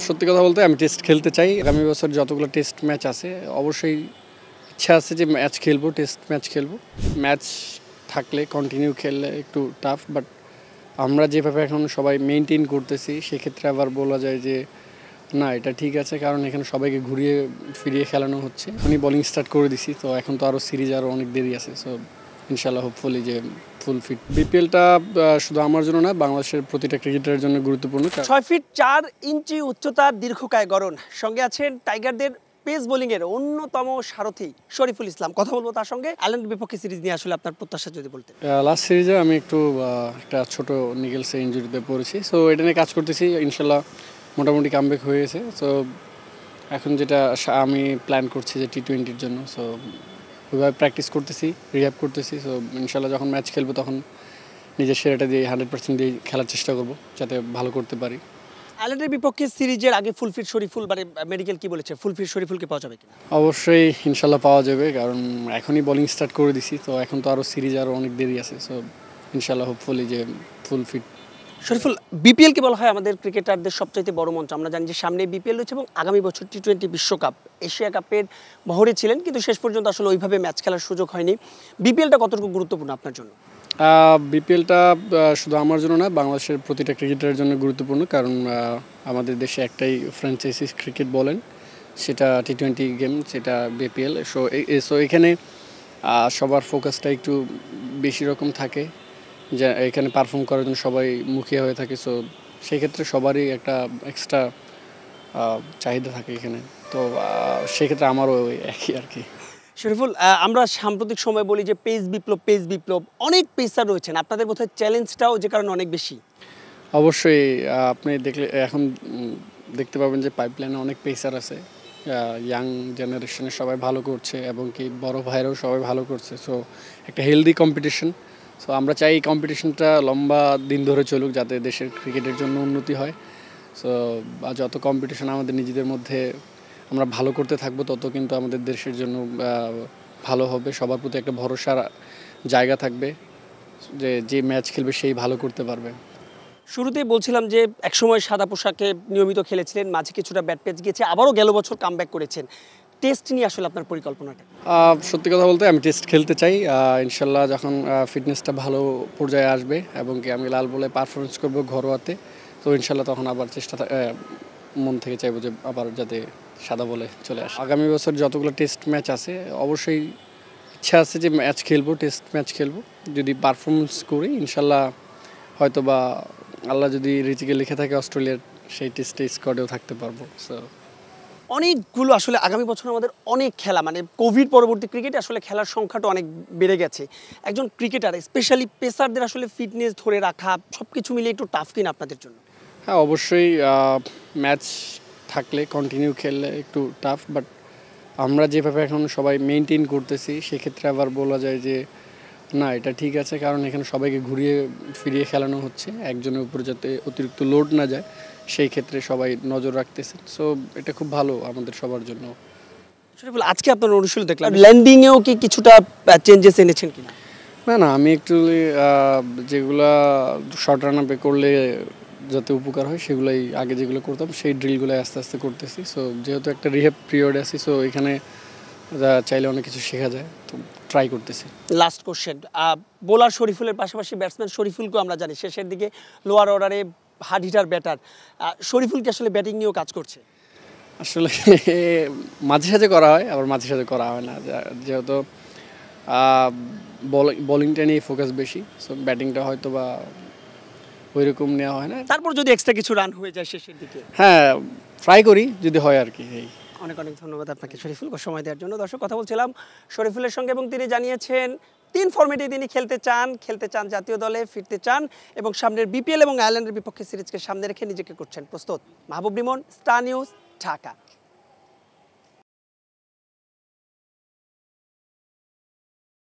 সত্যি কথা বলতে আমি টেস্ট খেলতে চাই। আগামী বছর যতগুলো টেস্ট ম্যাচ আছে অবশ্যই ইচ্ছা আছে যে ম্যাচ খেলবো, টেস্ট ম্যাচ খেলবো। ম্যাচ থাকলে কন্টিনিউ খেললে একটু টাফ, বাট আমরা যেভাবে এখন সবাই মেনটেন করতেছি সেক্ষেত্রে আবার বলা যায় যে না, এটা ঠিক আছে, কারণ এখানে সবাইকে ঘুরিয়ে ফিরিয়ে খেলানো হচ্ছে। এখনই বোলিং স্টার্ট করে দিছি, তো এখন তো আরও সিরিজ আরও অনেক দেরি আছে। সো ইনশাল্লাহ হোপফুলি যে ফুল ফিট। বিপিএলটা শুধু আমার জন্য না, বাংলাদেশের প্রতিটা ক্রিকেটারের জন্য গুরুত্বপূর্ণ। 6 ফিট 4 ইঞ্চি উচ্চতার দীর্ঘকায় গড়ন, সঙ্গে আছেন টাইগারদের পেস বোলিংয়ের অন্যতম সারথি শরীফুল ইসলাম। কথা বলবো তার সঙ্গে। আয়ারল্যান্ডের বিপক্ষে সিরিজ নিয়ে আসলে আপনার প্রত্যাশা যদি বলতেন। লাস্ট সিরিজে আমি একটু একটা ছোট নিকেলসে ইঞ্জুরিতে পড়েছি, সো এটা নিয়ে কাজ করতেছি। ইনশাল্লাহ মোটামুটি কামব্যাক হয়ে গেছে। সো এখন যেটা আমি প্ল্যান করছি যে টি-20-র জন্য, সো ওইভাবে প্র্যাকটিস করতেছি, রিহ্যাব করতেছি। সো ইনশাল্লাহ যখন ম্যাচ খেলবো তখন নিজের সেরাটা দিয়ে 100% দিয়ে খেলার চেষ্টা করব, যাতে ভালো করতে পারি। আয়ারল্যান্ডের বিপক্ষে সিরিজের আগে ফুল ফিট শরীফুল, মানে মেডিকেল কি বলেছে, ফুল ফিট শরীফুলকে পাওয়া যাবে কিনা? অবশ্যই ইনশাল্লাহ পাওয়া যাবে, কারণ এখনই বোলিং স্টার্ট করে দিছি, তো এখন তো আরও সিরিজ আরও অনেক দেরি আছে। সো ইনশাল্লাহ হোপফুলি যে ফুল ফিট। শরীফুল, বিপিএলকে বলা হয় আমাদের ক্রিকেটারদের সবচাইতে বড় মঞ্চ। আমরা জানি যে সামনে বিপিএল রয়েছে এবং আগামী বছর টি-20 বিশ্বকাপ, এশিয়া কাপের বহরে ছিলেন, কিন্তু শেষ পর্যন্ত আসলে ওইভাবে ম্যাচ খেলার সুযোগ হয়নি। বিপিএলটা কতটুকু গুরুত্বপূর্ণ আপনার জন্য? বিপিএলটা শুধু আমার জন্য না, বাংলাদেশের প্রতিটা ক্রিকেটারের জন্য গুরুত্বপূর্ণ, কারণ আমাদের দেশে একটাই ফ্র্যাঞ্চাইজি ক্রিকেট বলেন, সেটা টি-20 গেম, সেটা বিপিএল। সো এখানে সবার ফোকাসটা একটু বেশি রকম থাকে, যে এখানে পারফর্ম করার জন্য সবাই মুখিয়া হয়ে থাকে। সো সেই ক্ষেত্রে সবারই একটা এক্সট্রা চাহিদা থাকে এখানে। তো সেক্ষেত্রে আমারও একই আর কি। শরীফুল, আমরা সাম্প্রতিক সময় বলি যে পেস বিপ্লব, অনেক পেসার রয়েছেন, আপনাদের বোধহয় চ্যালেঞ্জটাও যে কারণে অনেক বেশি। অবশ্যই আপনি দেখলে এখন দেখতে পাবেন যে পাইপলাইনে অনেক পেসার আছে, ইয়াং জেনারেশনের সবাই ভালো করছে, এবং কি বড় ভাইরাও সবাই ভালো করছে। সো একটা হেলদি কম্পিটিশন। সো আমরা চাই এই কম্পিটিশনটা লম্বা দিন ধরে চলুক, যাতে দেশের ক্রিকেটের জন্য উন্নতি হয়। সো যত কম্পিটিশন আমাদের নিজেদের মধ্যে আমরা ভালো করতে থাকবো, তত কিন্তু আমাদের দেশের জন্য ভালো হবে। সবার প্রতি একটা ভরসার জায়গা থাকবে যে ম্যাচ খেলবে সেই ভালো করতে পারবে। শুরুতেই বলছিলাম যে একসময় সাদা পোশাকে নিয়মিত খেলেছিলেন, মাঝে কিছুটা ব্যাট প্যাচ গিয়েছে, আবারও গেল বছর কামব্যাক করেছেন। টেস্ট নিয়ে আসলে আপনার পরিকল্পনাটা? সত্যি কথা বলতে আমি টেস্ট খেলতে চাই। ইনশাল্লাহ যখন ফিটনেসটা ভালো পর্যায়ে আসবে এবং কি আমি লাল বলে পারফরমেন্স করবো ঘরোয়াতে, তো ইনশাল্লাহ তখন আবার মন থেকে চাইবো যে আবার যাতে সাদা বলে চলে আসে। আগামী বছর যতগুলো টেস্ট ম্যাচ আছে অবশ্যই ইচ্ছা আছে যে ম্যাচ খেলবো, টেস্ট ম্যাচ খেলবো। যদি পারফরমেন্স করি ইনশাল্লাহ হয়তো বা আল্লাহ যদি রিজিকে লিখে থাকে অস্ট্রেলিয়ার সেই টেস্টে স্কোয়াডেও থাকতে পারবো। সো অনেকগুলো আসলে আগামী বছর আমাদের অনেক খেলা, মানে কোভিড পরবর্তী ক্রিকেটে আসলে খেলার সংখ্যাটা অনেক বেড়ে গেছে। একজন ক্রিকেটার, স্পেশালি পেসারদের আসলে ফিটনেস ধরে রাখা সব কিছু মিলিয়ে একটু টাফ কিনা আপনাদের জন্য? হ্যাঁ, অবশ্যই ম্যাচ থাকলে কন্টিনিউ খেললে একটু টাফ, বাট আমরা যেভাবে এখন সবাই মেনটেন করতেছি সেক্ষেত্রে আবার বলা যায় যে না, এটা ঠিক আছে, কারণ এখানে সবাইকে ঘুরিয়ে ফিরিয়ে খেলানো হচ্ছে, একজনের উপর যাতে অতিরিক্ত লোড না যায় সেই ক্ষেত্রে সবাই নজর রাখতেছে। সো এটা খুব ভালো আমাদের সবার জন্য। শরীফুল, আজকে আপনার অনুশীলন দেখলাম, ল্যান্ডিংয়েও কি কিছুটা চেঞ্জেস এনেছেন কিনা? না, আমি একটু যেগুলা শর্ট রান আপে করলে যাতে উপকার হয় সেগুলাই আগে যেগুলো করতাম সেই ড্রিলগুলো আস্তে আস্তে করতেছি। সো যেহেতু একটা রিহ্যাব পিরিয়ড আছি, সো এখানে চাইলে অনেক কিছু শেখা যায়, তো ট্রাই করতেছি। লাস্ট কোশ্চেন, বোলার শরীফুলের পাশাপাশি ব্যাটসম্যান শরীফুলকেও আমরা জানি শেষের দিকে লোয়ার অর্ডারে হার্ড হিটার ব্যাটার। শরীফুল কি আসলে ব্যাটিং নিয়েও কাজ করছে? আসলে মাঝে সাঝে করা হয়, আবার মাঝে সাঝে করা হয় না, যেহেতু বোলিংটা নিয়ে ফোকাস বেশি। সো ব্যাটিংটা হয়তো বা ওইরকম নেওয়া হয় না। তারপর যদি এক্সট্রা কিছু রান হয়ে যায় শেষের দিকে, হ্যাঁ ট্রাই করি যদি হয় আর কি। অনেক অনেক ধন্যবাদ আপনাকে শরীফুল সময় দেওয়ার জন্য। দর্শক, কথা বলছিলাম শরীফুলের সঙ্গে এবং তিনি জানিয়েছেন 3 ফরম্যাটে তিনি খেলতে চান জাতীয় দলে ফিরতে চান এবং সামনের বিপিএল এবং আয়ারল্যান্ডের বিপক্ষে সিরিজকে সামনে রেখে নিজেকে করছেন প্রস্তুত। মাহবুব রিমন, স্টার নিউজ, ঢাকা।